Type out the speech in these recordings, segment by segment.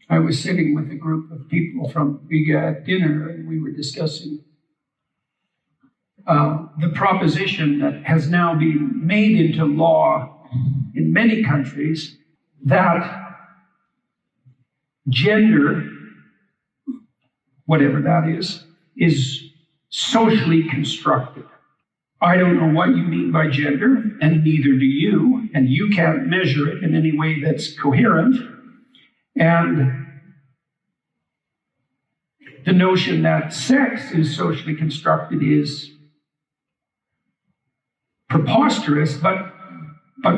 I was sitting with a group of people from at dinner, and we were discussing the proposition that has now been made into law in many countries that gender, whatever that is socially constructed. I don't know what you mean by gender, and neither do you, and you can't measure it in any way that's coherent. And the notion that sex is socially constructed is preposterous, but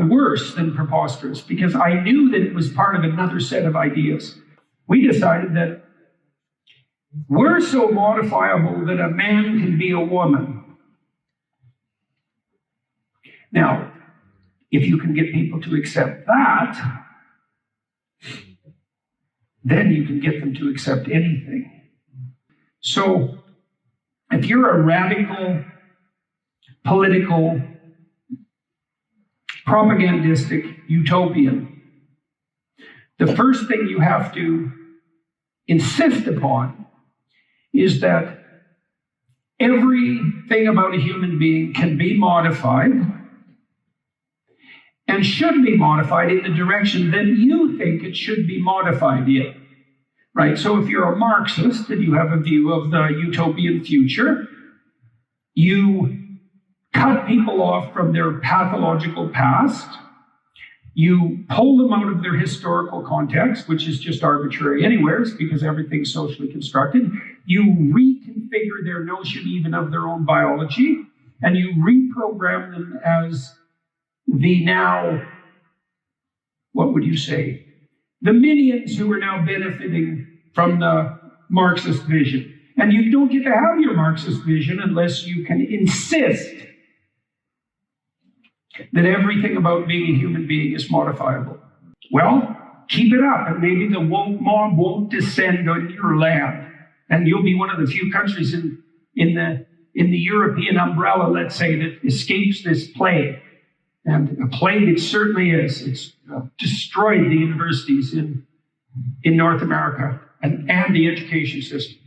worse than preposterous, because I knew that it was part of another set of ideas. We decided that we're so modifiable that a man can be a woman. Now, if you can get people to accept that, then you can get them to accept anything. So, if you're a radical, political, propagandistic utopian, the first thing you have to insist upon is that everything about a human being can be modified and should be modified in the direction that you think it should be modified in. Right? So if you're a Marxist and you have a view of the utopian future, you cut people off from their pathological past, you pull them out of their historical context, which is just arbitrary anyways, because everything's socially constructed, you reconfigure their notion even of their own biology, and you reprogram them as the now, what would you say, the minions who are now benefiting from the Marxist vision. And you don't get to have your Marxist vision unless you can insist that everything about being a human being is modifiable. Well, keep it up, and maybe the woke mob won't descend on your land. And you'll be one of the few countries in the European umbrella, let's say, that escapes this plague. And a plague it certainly is. It's destroyed the universities in North America and the education system.